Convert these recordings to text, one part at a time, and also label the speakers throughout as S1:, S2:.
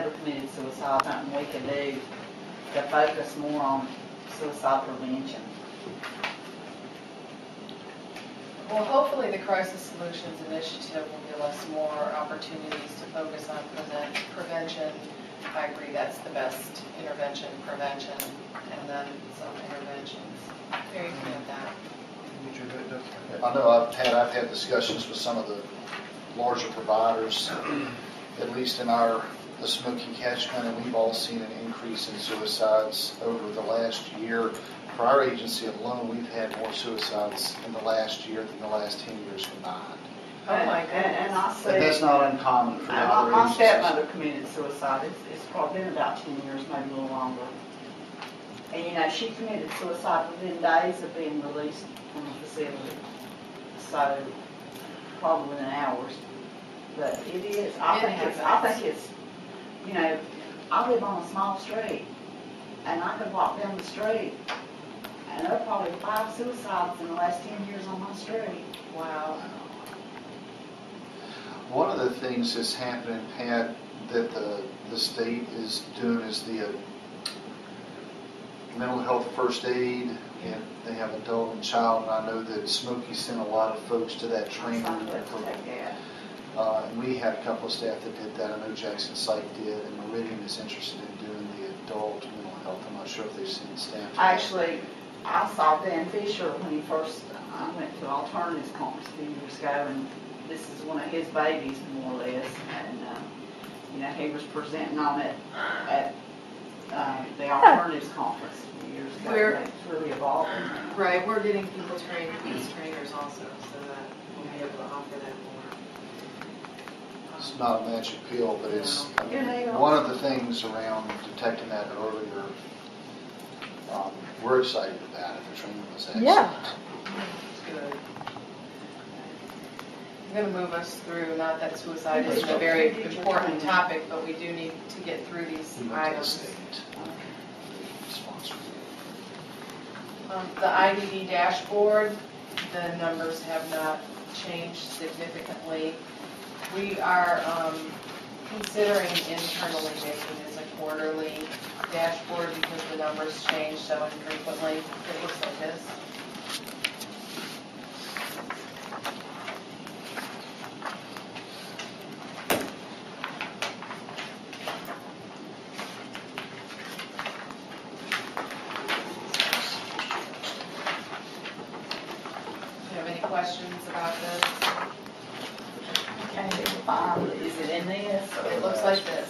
S1: never committed suicide, something we can do to focus more on suicide prevention.
S2: Well, hopefully the Crisis Solutions Initiative will give us more opportunities to focus on prevention. I agree that's the best intervention, prevention, and then some interventions. Very good at that.
S3: I know I've had discussions with some of the larger providers, at least in the smoking catchment, and we've all seen an increase in suicides over the last year. For our agency alone, we've had more suicides in the last year than the last 10 years combined.
S2: Oh my goodness.
S1: And I see.
S3: And that's not uncommon for the other
S1: my
S3: agencies.
S1: stepmother committed suicide. It's probably been about 10 years, maybe a little longer. And you know, she committed suicide within days of being released from the facility. So probably within hours. But it is. I think it's. You know, I live on a small street, and I could walk down the street, and there are probably 5 suicides in the last 10 years on my street.
S2: Wow.
S3: One of the things that's happening, Pat, that the state is doing is the mental health first aid, and they have adult and child, and I know that Smokey sent a lot of folks to that training. And we had a couple of staff that did that. I know Jackson Site did, and Meridian is interested in doing the adult mental health. I'm not sure if they've seen staff.
S1: Actually, I saw Dan Fisher when he first, I went to Alternatives Conference a few years ago, and this is one of his babies, more or less. And, you know, he was presenting on it at the Alternatives Conference a few years ago. It's really evolving.
S2: Right, we're getting people trained as trainers also, so that we'll be able to offer that more.
S3: It's not a magic pill, but it's
S1: No.
S3: one of the things around detecting that earlier. We're excited about it. The training was excellent.
S4: Yeah.
S2: Good. I'm going to move us through, not that suicide isn't a very important topic, but we do need to get through these
S3: We went to the
S2: items.
S3: state. Sponsored.
S2: The IDD dashboard, the numbers have not changed significantly. We are considering internally making this a quarterly dashboard because the numbers change so infrequently. It looks like this. Do you have any questions about this?
S1: Is it in this?
S2: It looks like this.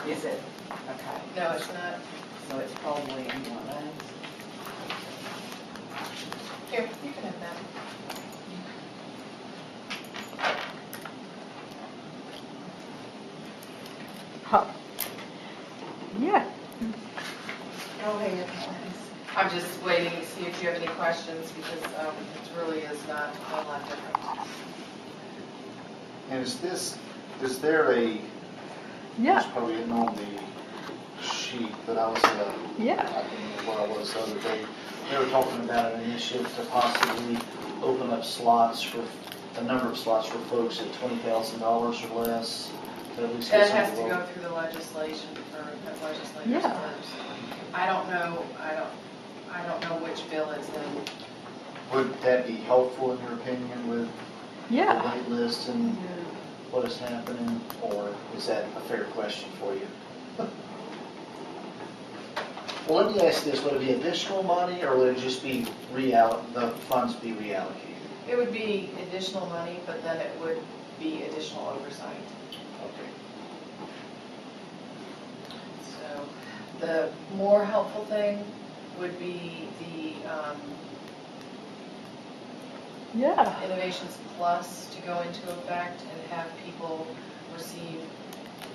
S1: Is it? Okay.
S2: No, it's not.
S1: So it's probably in one of those.
S2: Here, you can have that.
S4: Yeah.
S1: Go ahead.
S2: I'm just waiting to see if you have any questions because it really is not a whole lot different.
S3: And is there a,
S4: Yeah.
S3: it's probably hidden on the sheet, but I was,
S4: Yeah.
S3: I don't know where I was the other day. They were talking about an initiative to possibly open up slots for, a number of slots for folks at $20,000 or less. To at least get
S2: That
S3: some
S2: has to
S3: vote.
S2: go through the legislation for legislators
S4: Yeah.
S2: first. I don't know which bill it's in.
S3: Would that be helpful in your opinion with the
S4: Yeah.
S3: wait list and what is happening, or is that a fair question for you? Well, let me ask this, would it be additional money, or would it just be the funds be reallocated?
S2: It would be additional money, but then it would be additional oversight.
S3: Okay.
S2: So the more helpful thing would be the
S4: Yeah.
S2: Innovations Plus to go into effect and have people receive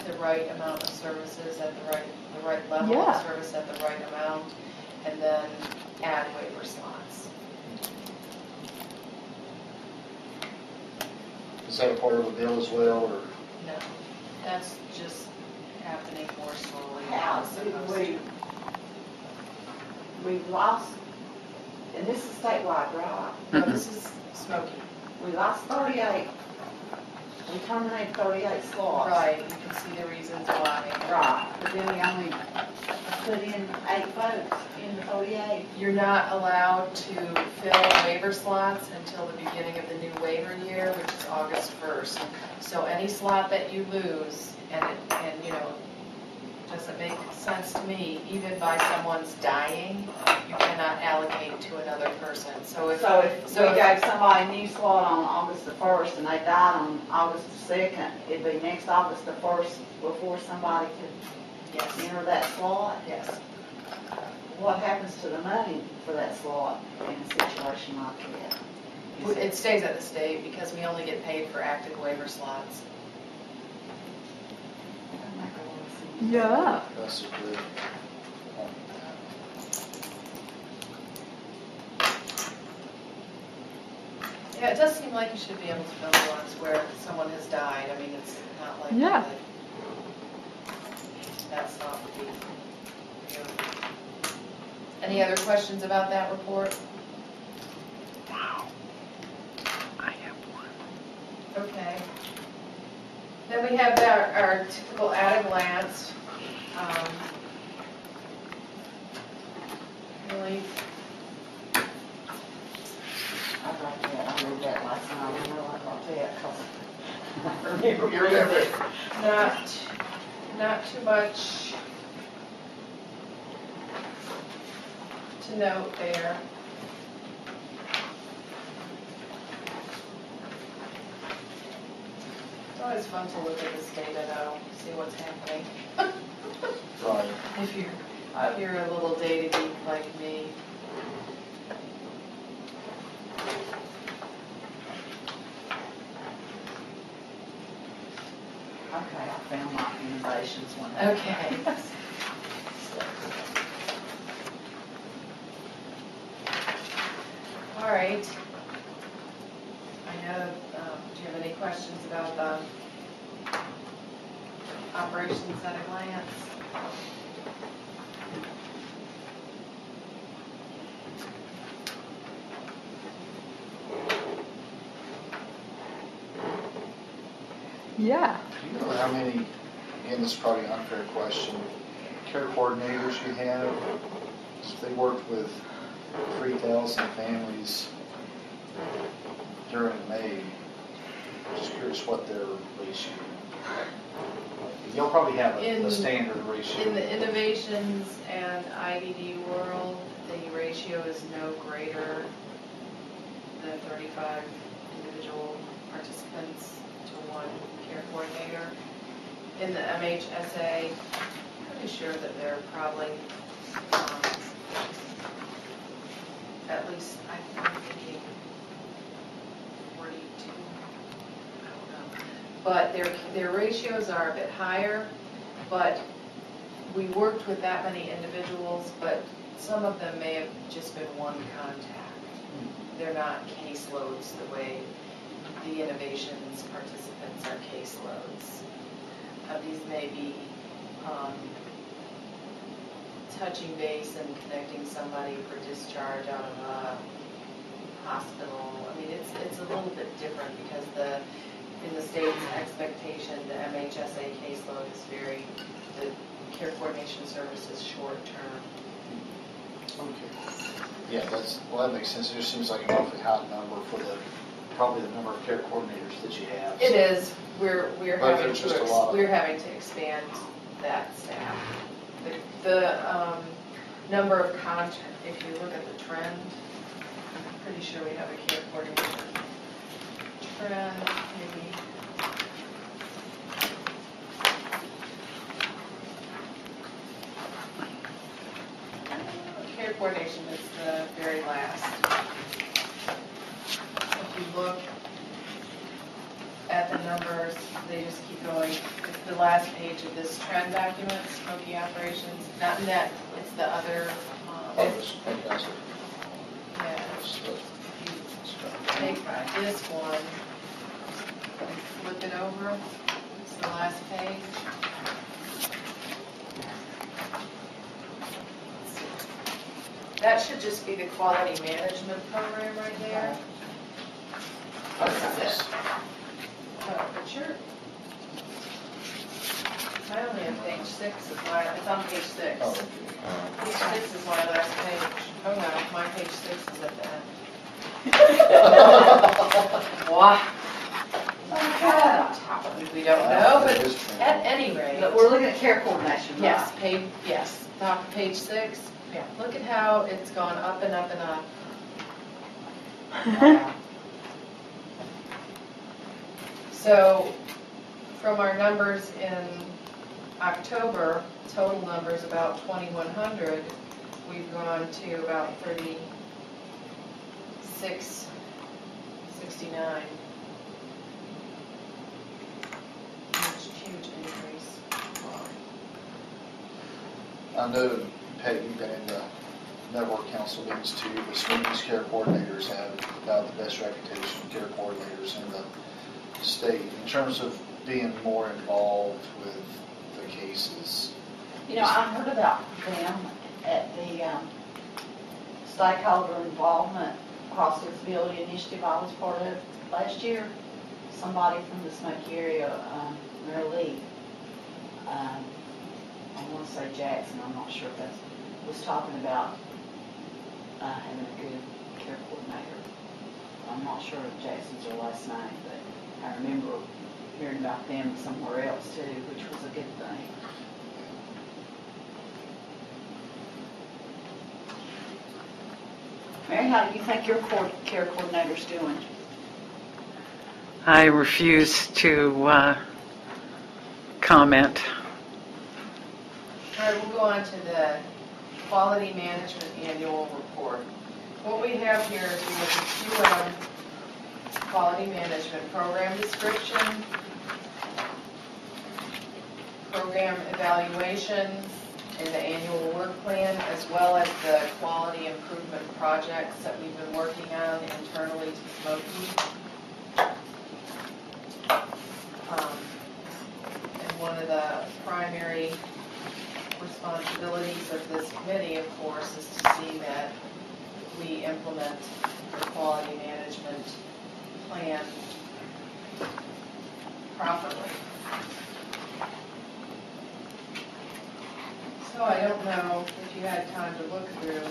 S2: the right amount of services at the right level
S4: Yeah.
S2: of service at the right amount, and then add waiver slots.
S3: Is that a part of the bill as well, or?
S2: No, that's just happening more slowly.
S1: How we've lost, and this is statewide, right?
S2: No, this is smoking.
S1: We lost 38. We terminated 38 slots.
S2: Right, you can see the reasons why.
S1: Right. then we only put in 8 votes in the 48.
S2: You're not allowed to fill waiver slots until the beginning of the new waiver year, which is August 1st. So any slot that you lose, and you know, doesn't make sense to me, even by someone's dying, you cannot allocate to another person. So if
S1: So we gave somebody a new slot on August the 1st and they died on August the 2nd, it'd be next August the 1st before somebody could
S2: yes,
S1: enter that slot.
S2: yes.
S1: What happens to the money for that slot in a situation like that? Is
S2: It stays at the state because we only get paid for active waiver slots.
S1: Doesn't make a lot of sense.
S4: Yeah.
S3: That's a good.
S2: Yeah, it does seem like you should be able to fill the ones where someone has died. I mean, it's not like
S4: Yeah.
S2: that's not the deal. Any other questions about that report?
S4: I have one.
S2: Okay. Then we have our typical at a glance. Really,
S1: I got that, I read that last night, I know I got that, 'cause I remember
S3: You
S1: reading
S3: remember
S1: it.
S2: not too much to note there. It's always fun to look at this data though, see what's happening.
S3: Right.
S2: If you're a little data geek like me.
S1: Okay, I found my innovations one.
S2: Okay. All right. I know, do you have any questions about the operations at a glance?
S4: Yeah.
S3: Do you know how many, again, this is probably an unfair question, care coordinators you have? If they worked with 3,000 families during May, just curious what their ratio. You'll probably have a standard ratio.
S2: In the innovations and IDD world, the ratio is no greater than 35 individual participants to one care coordinator. In the MHSA, I'm pretty sure that they're probably at least, I'm thinking 42, I don't know. But their ratios are a bit higher, but we worked with that many individuals, but some of them may have just been one contact. They're not caseloads the way the innovations participants are caseloads. These may be touching base and connecting somebody for discharge out of a hospital. I mean, it's a little bit different because in the state's expectation, the MHSA caseload is the care coordination service is short term.
S3: Okay. Yeah, that makes sense. It just seems like an awfully high number for probably the number of care coordinators that you have.
S2: It is. We're
S3: But there's just a lot of-
S2: having to expand that staff. The number of if you look at the trend, I'm pretty sure we have a care coordinator trend, maybe. Care coordination is the very last. If you look at the numbers, they just keep going. It's the last page of this trend document, smoky operations, not net, it's the other,
S3: Oh, this is fantastic.
S2: yeah, take this one, and flip it over, it's the last page. That should just be the quality management program right there. This is it. Oh, but I only have page 6 is my, it's on page 6.
S3: Oh,
S2: Page 6 is my last page. Oh no, my page 6 is at the end. Wow. We don't know, but
S3: That is true.
S2: at any rate.
S1: But we're looking at care coordination, right?
S2: Yes, top of page 6. Yeah, look at how it's gone up and up and up. Wow. So, from our numbers in October, total numbers about 2,100, we've gone to about 3669. Huge increase.
S3: I know, Peg, you've been in the network council meetings too. The students care coordinators have about the best reputation of care coordinators in the state in terms of being more involved with the cases.
S1: You know, I heard about them at the stakeholder involvement cross disability initiative I was part of last year. Somebody from the Smc area, Mary Lee, I want to say Jackson, I'm not sure if that's, was talking about having a good care coordinator. I'm not sure if Jackson's her last name, but I remember hearing about them somewhere else too, which was a good thing. Mary, how do you think your care coordinator's doing?
S4: I refuse to comment.
S2: All right, we'll go on to the Quality Management Annual Report. What we have here is we have the QM Quality Management Program Description, Program Evaluations, and the Annual Work Plan, as well as the Quality Improvement Projects that we've been working on internally to Smokey. And one of the primary responsibilities of this committee, of course, is to see that we implement the quality management plan properly. So I don't know if you had time to look through,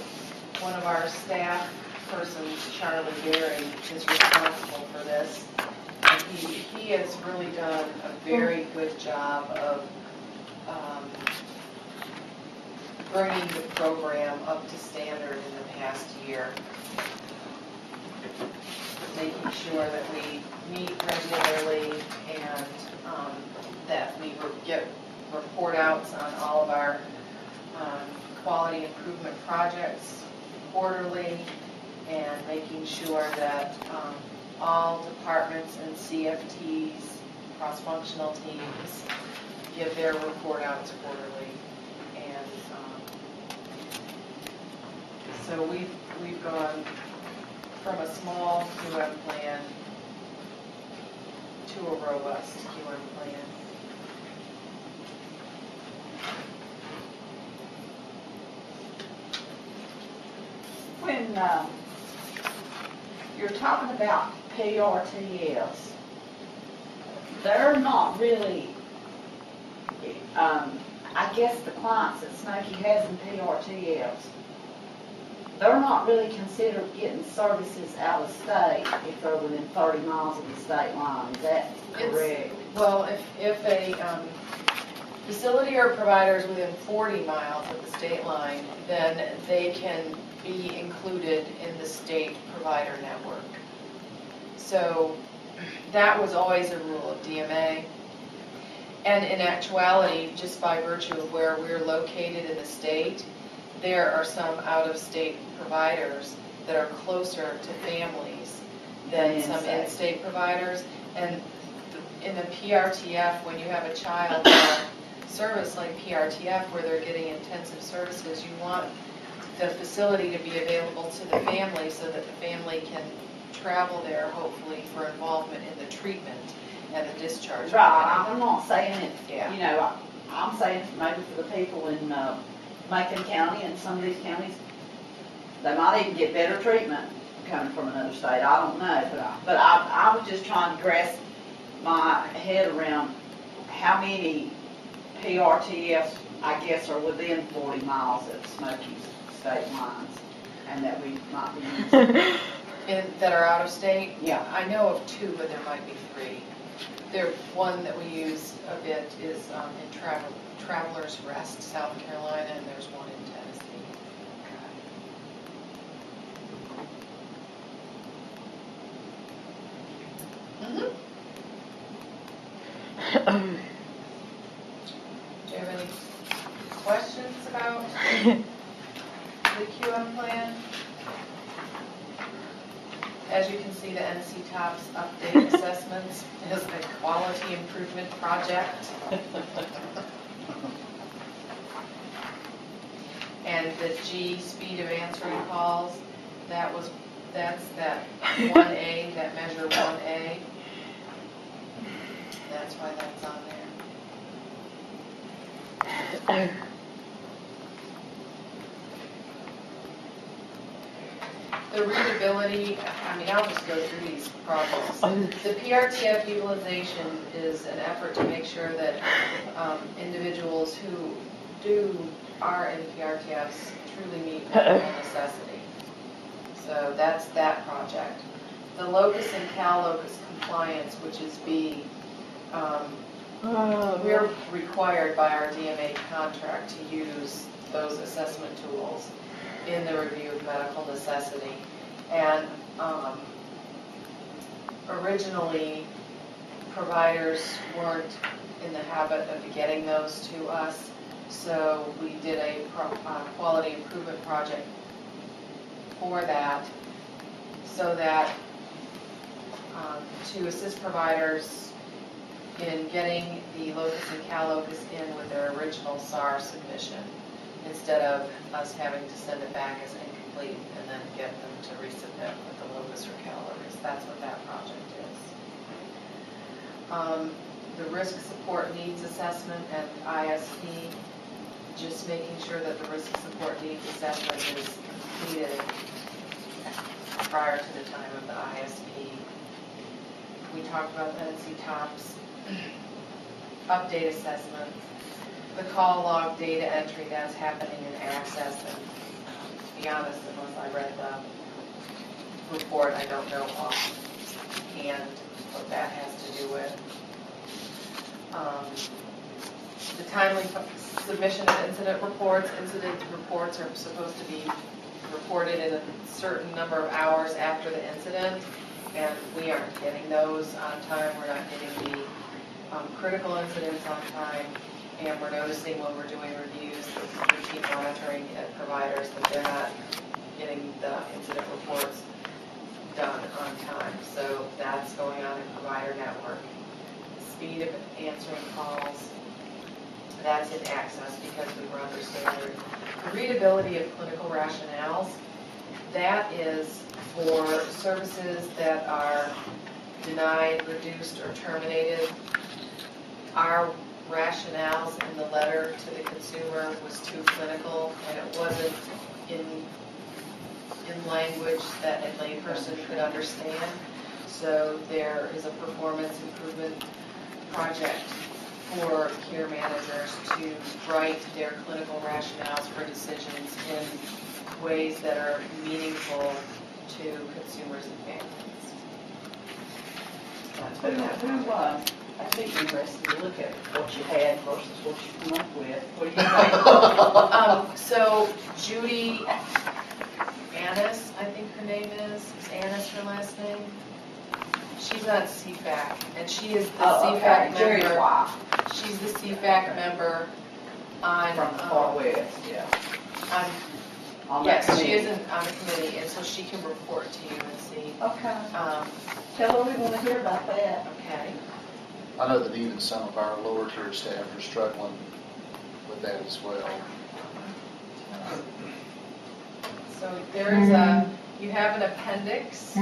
S2: one of our staff persons, Charlie Gary, is responsible for this. And he has really done a very good job of bringing the program up to standard in the past year. Making sure that we meet regularly and that we get report outs on all of our quality improvement projects quarterly, and making sure that all departments and CFTs, cross-functional teams, give their report outs quarterly. And so we've gone from a small QM plan to a robust QM plan.
S1: When you're talking about PRTS, they're not really, I guess the clients that Smokey has in PRTS, they're not really considered getting services out of state if they're within 30 miles of the state line. Is that correct?
S2: Well, if a facility or provider is within 40 miles of the state line, then they can be included in the state provider network. So that was always a rule of DMA. And in actuality, just by virtue of where we're located in the state, there are some out-of-state providers that are closer to families than some in-state providers. And in the PRTF, when you have a child in a service like PRTF where they're getting intensive services, you want the facility to be available to the family so that the family can travel there, hopefully, for involvement in the treatment and the discharge.
S1: Right, I'm not saying it,
S2: Yeah.
S1: you know, I'm saying maybe for the people in Macon County and some of these counties, they might even get better treatment coming from another state. I don't know, but I was just trying to grasp my head around how many PRTS, I guess, are within 40 miles of Smoky's state lines, and that we might be using.
S2: That are out of state?
S1: Yeah.
S2: I know of 2, but there might be 3. One that we use a bit is in Travelers Rest, South Carolina, and there's one in Tennessee. Do you have any questions about the QM plan? As you can see, the NC TOPS update assessments is a quality improvement project. And the G, speed of answering calls, that's that 1A, that measure 1A. That's why that's on there. The readability, I mean, I'll just go through these projects. The PRTF utilization is an effort to make sure that individuals who are in PRTFs truly meet medical necessity. So that's that project. The locus and CalLocus compliance, which is B, we're required by our DMA contract to use those assessment tools in the review of medical necessity. And originally, providers weren't in the habit of getting those to us, so we did a quality improvement project for that, so that to assist providers in getting the locus and CalLocus in with their original SAR submission, instead of us having to send it back as incomplete and then get them to resubmit with the locus or CalLocus. That's what that project is. The risk support needs assessment and ISP, just making sure that the risk support needs assessment is completed prior to the time of the ISP. We talked about NC TOPS, update assessment, the call log data entry that's happening in Access, and to be honest, unless I read the report, I don't know offhand what that has to do with. The timely submission of incident reports. Incident reports are supposed to be reported in a certain number of hours after the incident, and we aren't getting those on time. We're not getting the critical incidents on time, and we're noticing when we're doing reviews, we keep monitoring at providers that they're not getting the incident reports done on time. So that's going on in provider network. Speed of answering calls, that's in Access because we were under standard. The readability of clinical rationales, that is for services that are denied, reduced, or terminated. Our rationales in the letter to the consumer was too clinical, and it wasn't in language that a layperson could understand. So there is a performance improvement project for care managers to write their clinical rationales for decisions in ways that are meaningful to consumers and families. That's what that project.
S1: I'd be interested to look at what you had versus what you come up with. What do you think?
S2: So Judy Annis, I think her name is Annis her last name. She's on CFAC, and she is the CFAC
S1: Jerry's
S2: member.
S1: wife.
S2: She's the CFAC member on
S1: From the Far West, yeah. On that
S2: Yes, she
S1: committee.
S2: isn't on the committee, and so she can report to you and see.
S1: Okay. Tell her we want to hear about that.
S2: Okay.
S3: I know that even some of our lower tier staff are struggling with that as well.
S2: So there is you have an appendix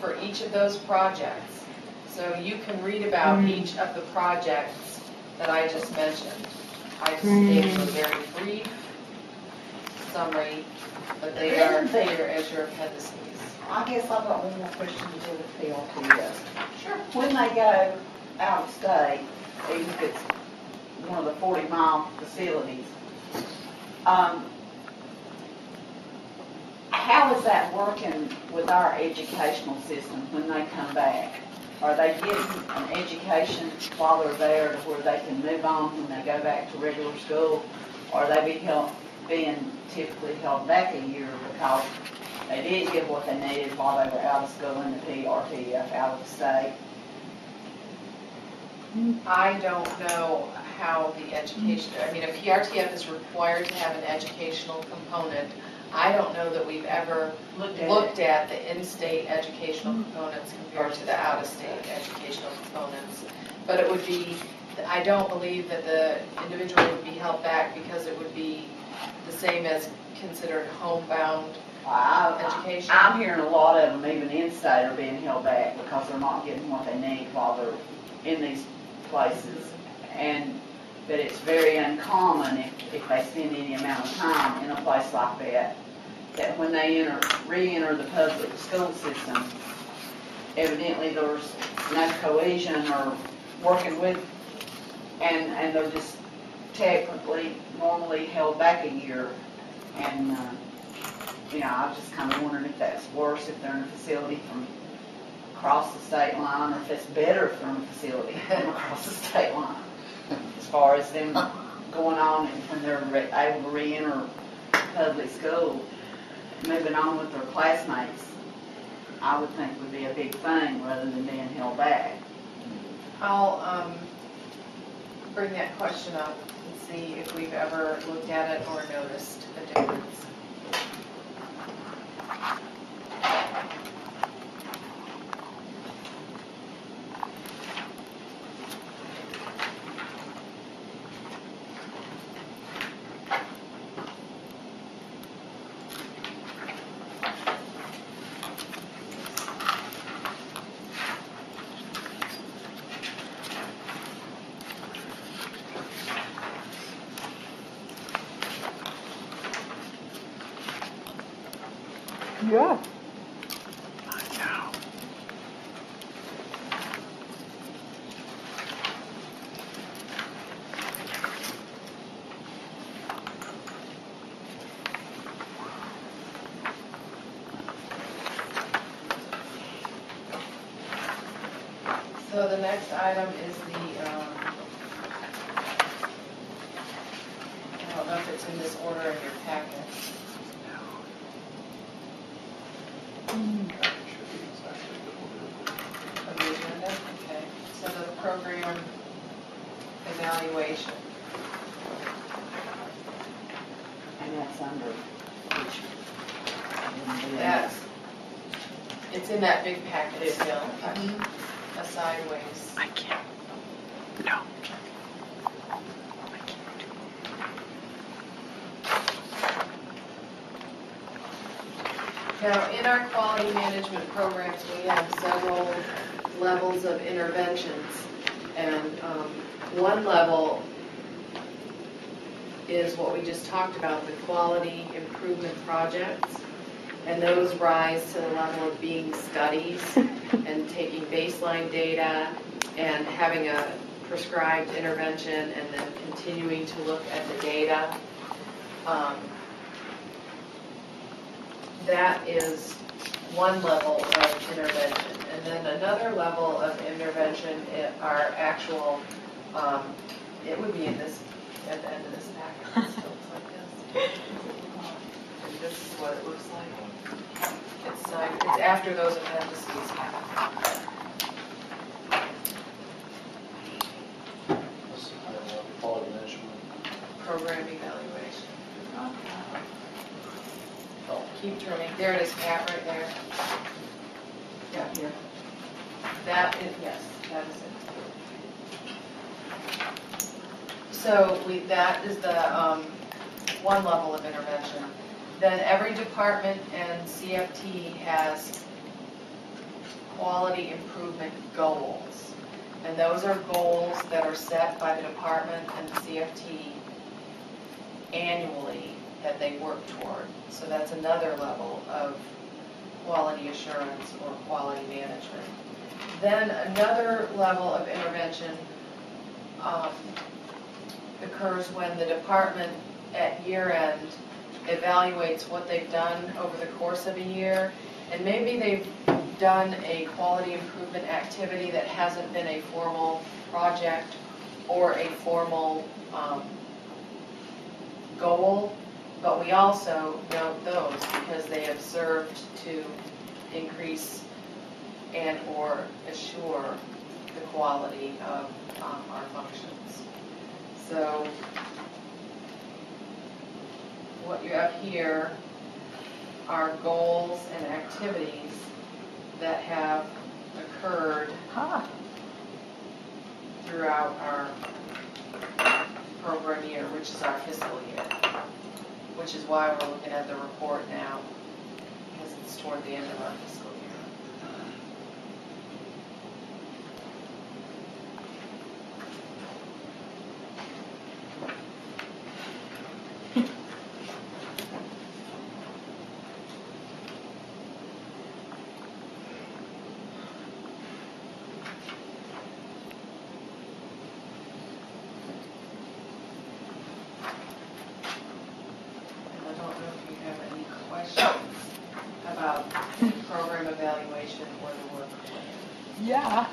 S2: for each of those projects. So you can read about each of the projects that I just mentioned. I just gave you a very brief summary, but they are there as your appendices.
S1: I guess I've got one more question to do with PLTS.
S2: Sure.
S1: When they go out of state, even if it's one of the 40-mile facilities. How is that working with our educational system when they come back? Are they getting an education while they're there to where they can move on when they go back to regular school? Or are they being typically held back a year because they didn't get what they needed while they were out of school in the PRTF, out of the state?
S2: I don't know how the education, I mean, a PRTF is required to have an educational component. I don't know that we've ever looked at the in-state educational components compared to the out-of-state educational components. But it would be, I don't believe that the individual would be held back because it would be the same as considered homebound education.
S1: I'm hearing a lot of them, even in-state, are being held back because they're not getting what they need while they're in these places. And that it's very uncommon if they spend any amount of time in a place like that when they re-enter the public school system, evidently there's no cohesion or working with, and they're just technically normally held back a year. And, I was just kind of wondering if that's worse if they're in a facility from across the state line, or if it's better if they're in a facility from across the state line, as far as them going on and when they're able to re-enter public school, moving on with their classmates, I would think would be a big thing rather than being held back.
S2: I'll bring that question up and see if we've ever looked at it or noticed a difference.
S4: Yeah.
S2: So the next item is the, I don't know if it's in this order in your packet. Of the agenda, okay. So the program evaluation.
S1: And that's under which.
S2: That's, it's in that big packet
S1: It's-
S2: still.
S1: okay.
S2: A sideways.
S4: I can't. No.
S2: Now, in our quality management programs, we have several levels of interventions. And one level is what we just talked about, the quality improvement projects. And those rise to the level of being studies and taking baseline data and having a prescribed intervention and then continuing to look at the data. That is one level of intervention. And then another level of intervention are actual, it would be in this, at the end of this packet. It still looks like this. And this is what it looks like. It's after those appendices.
S3: This is quality management.
S2: Program evaluation.
S3: Oh,
S2: Keep turning. There it is, Pat, right there.
S1: Yeah, here.
S2: That is, yes, that is it. So that is the one level of intervention. Then every department and CFT has quality improvement goals. And those are goals that are set by the department and the CFT annually that they work toward. So that's another level of quality assurance or quality management. Then another level of intervention occurs when the department at year end evaluates what they've done over the course of a year, and maybe they've done a quality improvement activity that hasn't been a formal project or a formal goal, but we also note those because they have served to increase and or assure the quality of our functions. So what you have here are goals and activities that have occurred throughout our program year, which is our fiscal year, which is why we're looking at the report now, because it's toward the end of our fiscal year. About program evaluation or the work plan.
S4: Yeah.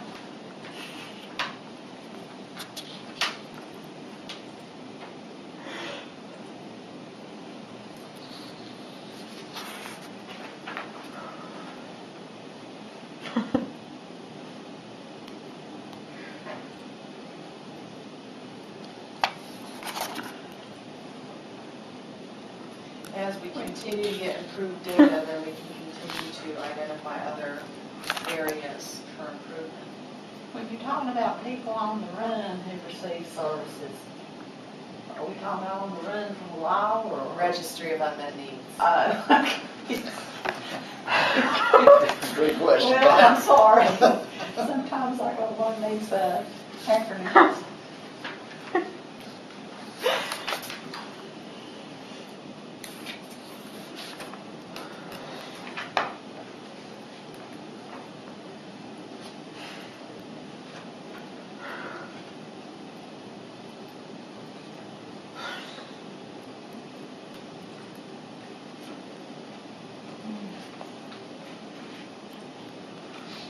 S2: As we continue to get improved data, then we can continue to identify other areas for improvement.
S1: When you're talking about people on the run who receive services, are we talking about on the run from the law or?
S2: Registry of unmet needs.
S3: Great question.
S1: Well, I'm sorry. Sometimes I go on these acronyms.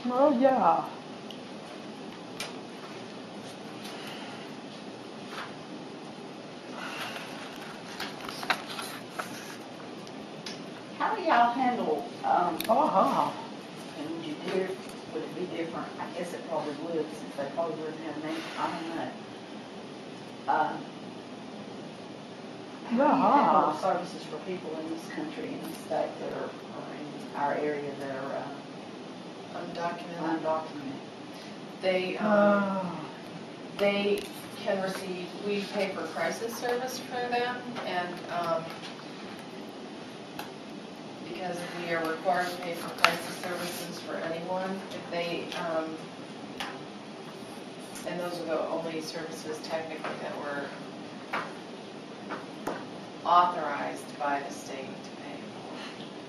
S4: Oh, yeah.
S1: How do y'all handle,
S4: Uh-huh.
S1: and would it be different? I guess it probably would, since they probably wouldn't have names, I don't know. How do you handle
S4: Yeah.
S1: services for people in this country, in this state that are, or in our area that are
S2: Undocumented.
S1: undocumented?
S2: They can receive, we pay for crisis service for them, and because we are required to pay for crisis services for anyone, if they, and those are the only services technically that were authorized by the state to pay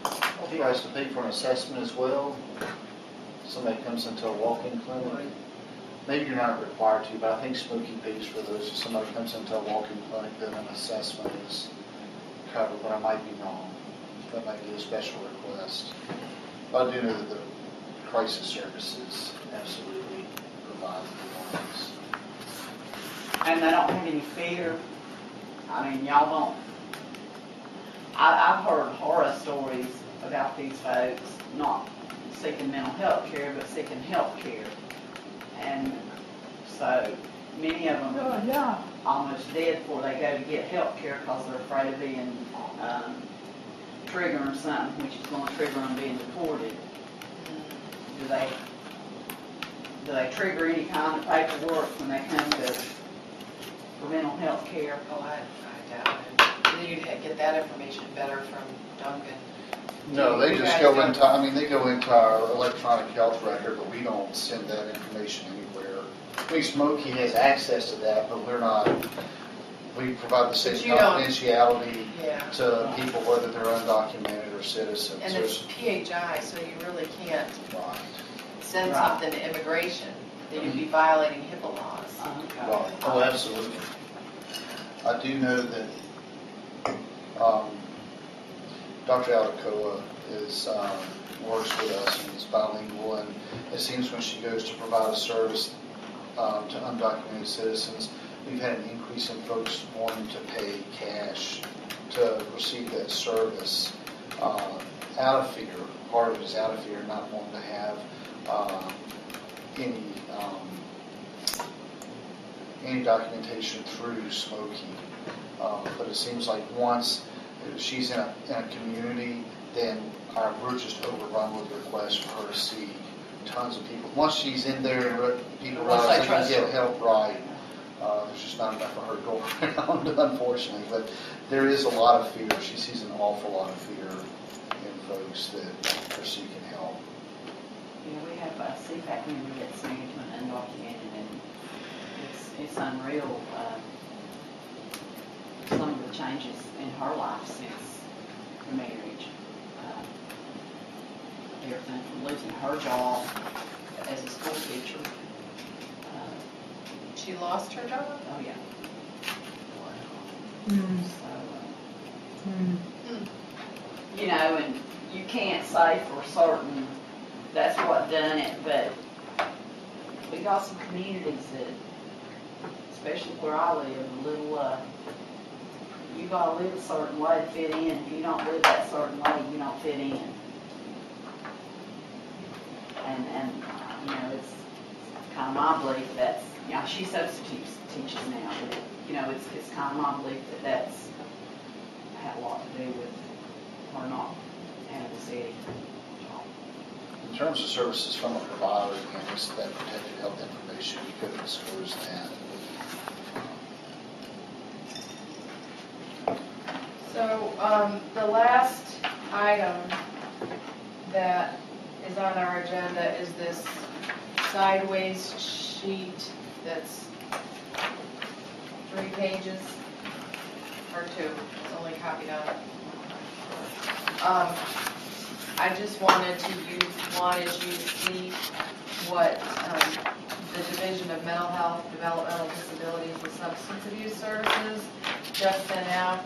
S2: for.
S3: Authorized to pay for an assessment as well. Somebody comes into a walk-in clinic. Maybe you're not required to, but I think Smokey pays for those. If somebody comes into a walk-in clinic, then an assessment is covered, but I might be wrong. That might be a special request. But I do know that the crisis services absolutely provide for us.
S1: And they don't have any fear. I mean, y'all don't. I've heard horror stories about these folks not seeking mental health care, but seeking health care. And so many of them
S4: Oh, yeah.
S1: almost dead before they go to get health care because they're afraid of being triggering something, which is going to trigger them being deported. Do they trigger any kind of paperwork when they come for mental health care?
S2: Oh, I doubt it. You'd get that information better from Duncan.
S3: No, they
S2: You
S3: just
S2: guys
S3: go
S2: don't-
S3: into, I mean, they go into our electronic health record, but we don't send that information anywhere. I mean, Smokey has access to that, but we're not, we provide the same
S2: you don't-
S3: confidentiality
S2: Yeah.
S3: to people, whether they're undocumented or citizens.
S2: And it's PHI, so you really can't
S3: Right.
S2: send
S1: Right.
S2: something to immigration, that you'd be violating HIPAA laws.
S3: Right. Oh, absolutely. I do know that Dr. Aldecoa works with us and is bilingual, and it seems when she goes to provide a service to undocumented citizens, we've had an increase in folks wanting to pay cash to receive that service out of fear. Part of it is out of fear, not wanting to have any documentation through Smoky. But it seems like once she's in a community, then we're just overrun with requests for her to see tons of people. Once she's in there and people realize they can get help right, there's just not enough of her to go around, unfortunately. But there is a lot of fear. She sees an awful lot of fear in folks that are seeking help.
S1: Yeah, we have a CPAC member that's management undocumented, and it's unreal. Some of the changes in her life since the marriage. Everything from losing her job as a school teacher.
S2: She lost her job?
S1: Oh, yeah.
S4: Mm.
S1: So,
S4: Mm.
S1: you know, and you can't say for certain that's what done it, but we got some communities that, especially where I live, a little, you gotta live a certain way to fit in. If you don't live that certain way, you don't fit in. And you know, it's kind of my belief that's, you know, she substitutes teaches now, but you know, it's kind of my belief that that's had a lot to do with her not having the city.
S3: In terms of services from a provider, again, it's that protected health information. You couldn't disclose that.
S2: So the last item that is on our agenda is this sideways sheet that's 3 pages, or 2, it's only copied on it. I just wanted you to see what the Division of Mental Health, Developmental Disabilities, and Substance Abuse Services just sent out.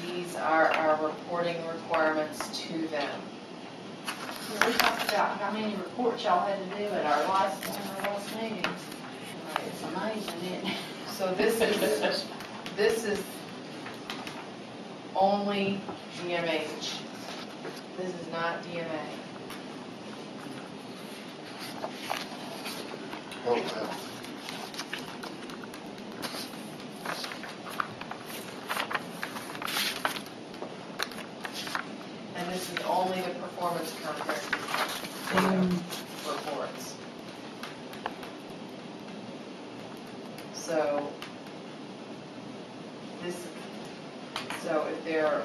S2: These are our reporting requirements to them.
S1: Yeah, we talked about how many reports y'all had to do at our last meeting. It's amazing, isn't it?
S2: So this is only DMH. This is not DMA.
S3: Oh, well.
S2: And this is only the performance contract reports. So if they're,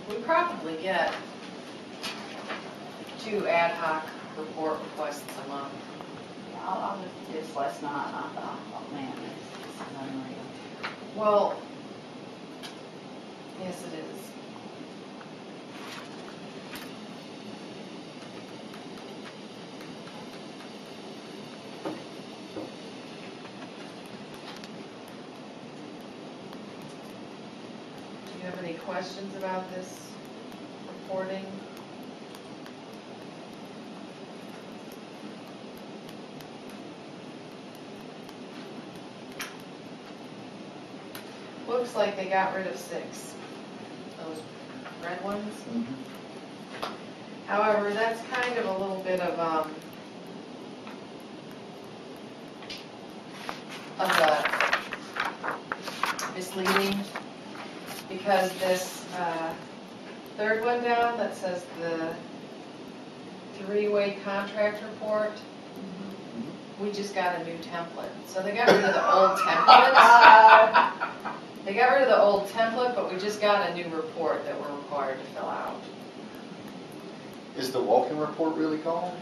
S2: we probably get 2 ad hoc report requests a month.
S1: I looked at this last night and I thought, man, this is unreal.
S2: Well, yes, it is. Do you have any questions about this reporting? Looks like they got rid of 6, those red ones.
S3: Mm-hmm.
S2: However, that's kind of a little bit of misleading, because this third one down that says the 3-way contract report, we just got a new template. So they got rid of the old templates. They got rid of the old template, but we just got a new report that we're required to fill out.
S3: Is the walk-in report really gone?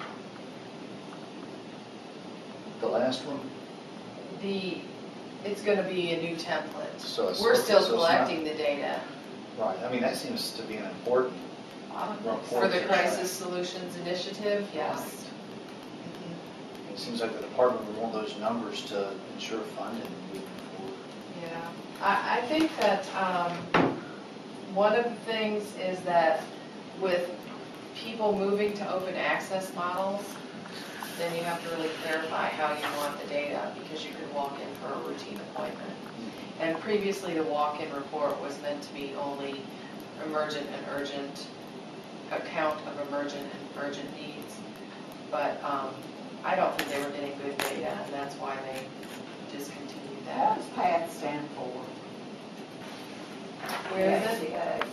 S3: The last one?
S2: It's going to be a new template.
S3: So it's-
S2: We're still
S3: so it's not-
S2: collecting the data
S3: Right, I mean, that seems to be an important
S1: I don't know.
S2: for the Crisis Solutions Initiative, yes.
S3: it seems like the department would want those numbers to ensure funding moving forward.
S2: Yeah, I think that one of the things is that with people moving to open access models, then you have to really clarify how you want the data, because you could walk in for a routine appointment. And previously, the walk-in report was meant to be only emergent and urgent, account of emergent and urgent needs. But I don't think they were getting good data, and that's why they discontinued
S1: What
S2: that.
S1: does PATH stand for?
S2: Where is it?
S1: PACH.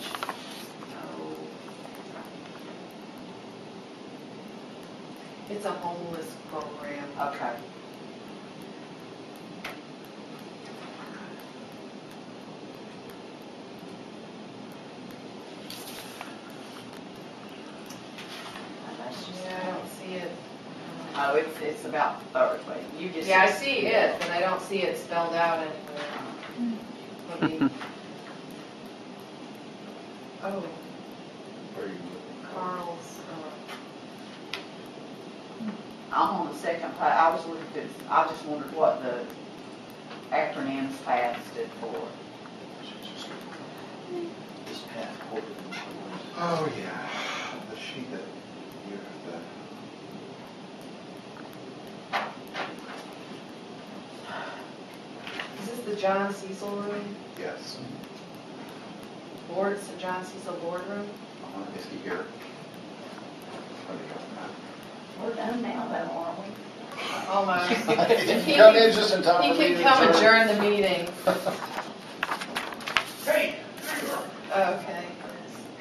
S2: It's a homeless program.
S1: Okay.
S2: Yeah, I don't see it.
S1: Oh, it's about Thursday. You just.
S2: Yeah, I see it, but I don't see it spelled out anywhere. Let me. Oh,
S5: Where are you
S2: Carl's.
S1: I'm on the second page. I was looking at this. I just wondered what the acronyms PATH stood for.
S3: This path quarterly report.
S5: Oh, yeah, the sheet that you have
S2: Is this the John Cecil room?
S5: to, yes,
S2: Board, it's the John Cecil boardroom?
S5: is he here? What do you got?
S1: We're done now though, aren't we?
S2: Almost.
S3: If you come in just in time
S2: He
S3: for me
S2: can
S3: to
S2: come
S3: adjourn.
S2: adjourn the meeting.
S6: Hey, there you are.
S2: Okay.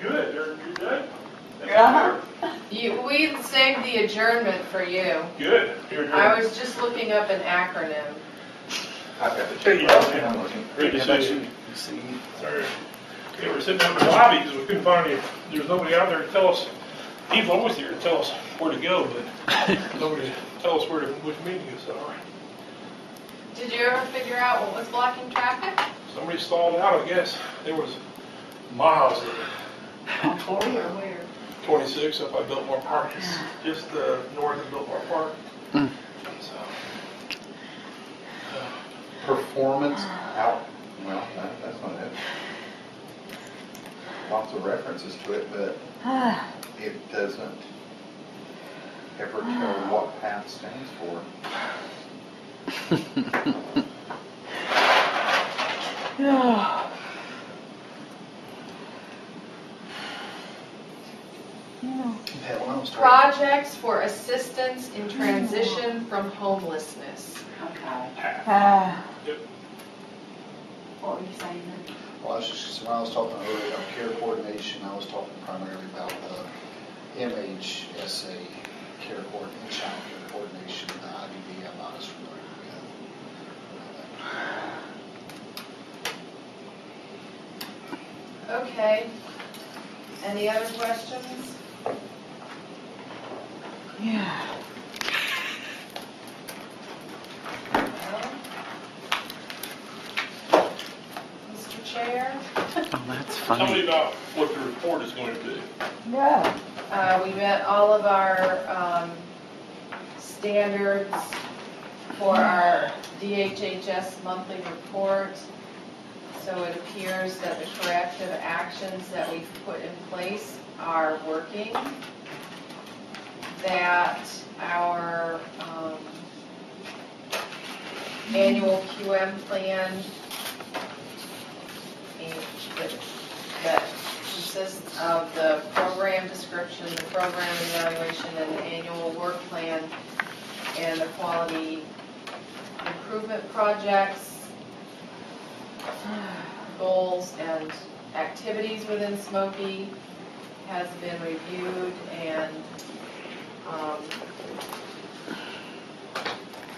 S6: Good, you're good?
S1: Yeah.
S2: We saved the adjournment for you.
S6: Good, you're good.
S2: I was just looking up an acronym.
S5: I've got the
S6: Hey,
S5: check.
S6: yeah.
S5: I'm looking.
S6: Great to
S3: How about
S6: see you.
S3: you? See,
S6: Sorry. Yeah, we're sitting out in the lobby because we couldn't find any, there's nobody out there to tell us. He's always here to tell us where to go, but nobody to tell us which meeting is, so.
S2: Did you ever figure out what was blocking traffic?
S6: Somebody stalled out, I guess. There was miles of
S1: On 40 or
S2: Or where?
S6: 26 up by Biltmore Park, just north of Biltmore Park. So,
S5: Performance out, well, that's not it. Lots of references to it, but it doesn't ever tell what PATH stands for.
S4: Yeah.
S3: Pat, when I was talking,
S2: Projects for assistance in transition from homelessness.
S1: Okay. What were you saying then?
S3: well, I was just, when I was talking earlier about care coordination, I was talking primarily about the MHSA care coordination, child care coordination, the IDB, I'm not as familiar with.
S2: Okay. Any other questions?
S4: Yeah.
S2: Mr. Chair?
S4: Oh, that's
S6: tell me
S4: funny.
S6: about what the report is going to be.
S4: Yeah.
S2: We met all of our standards for our DHHS monthly report. So it appears that the corrective actions that we've put in place are working. That our annual QM plan that consists of the program description, the program evaluation, and the annual work plan, and the quality improvement projects, goals, and activities within Smokey has been reviewed and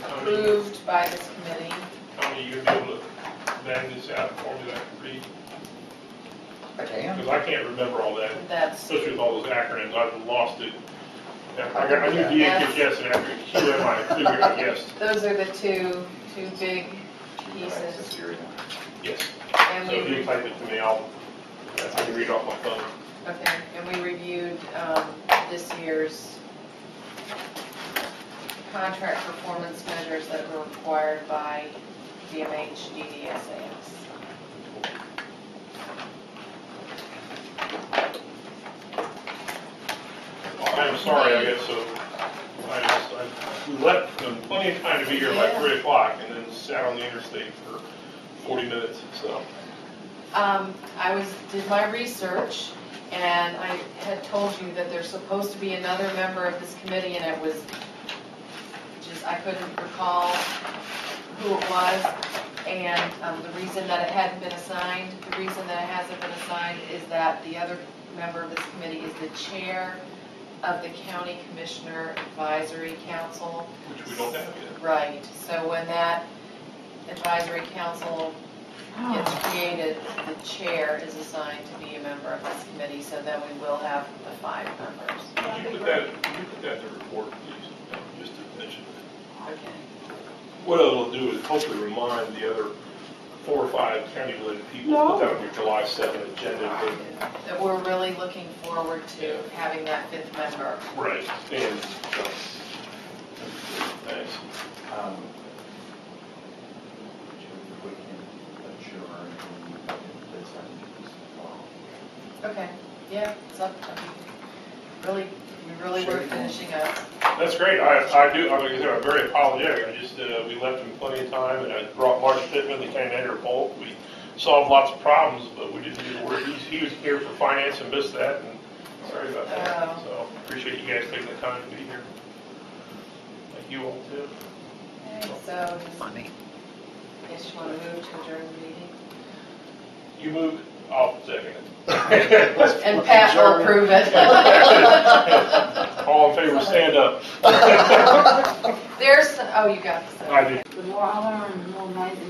S2: approved by this committee.
S6: How many you gonna be able to bang this out for me that I can read?
S3: I can.
S6: Because I can't remember all that,
S2: That's,
S6: especially with all those acronyms, I've lost it. I knew DHHS and after QM, I figured out yes,
S2: those are the two big pieces.
S5: That's your-
S6: yes.
S2: And
S6: So if you
S2: we,
S6: type it to me, I can read off my phone.
S2: okay, and we reviewed this year's contract performance measures that were required by DMH DDSAS.
S6: I am sorry, I guess, so, we left them plenty of time to be here by 3 o'clock and then sat on the interstate for 40 minutes, so.
S2: Did my research, and I had told you that there's supposed to be another member of this committee, and it was just, I couldn't recall who it was. And the reason that it hadn't been assigned, the reason that it hasn't been assigned is that the other member of this committee is the chair of the County Commissioner Advisory Council.
S6: Which we don't have yet.
S2: Right, so when that advisory council gets created, the chair is assigned to be a member of this committee, so then we will have the 5 members.
S6: Could you put that in the report, please, just to mention it?
S2: Okay.
S6: What it'll do is hopefully remind the other 4 or 5 county-related people to put that on your July 7th agenda.
S2: That we're really looking forward to having that 5th member.
S6: Right, and, thanks.
S5: We can adjourn and this
S2: Okay, yeah, it's up, we really were finishing up.
S6: That's great, I'm very apologetic, we left him plenty of time, and I brought Mark Pittman, the county manager of Polk. We solved lots of problems, but we didn't do the work. He was here for finance and missed that, and sorry about that. So, appreciate you guys taking the time to be here. Thank you all, too.
S2: Okay, so,
S4: Funny.
S2: I guess you want to move to adjourn the meeting?
S6: You moved, I'll second it.
S2: And Pat will approve it.
S6: All in favor, stand up.
S2: There's, oh, you got this.
S6: I do.
S1: The more I learn, the more amazing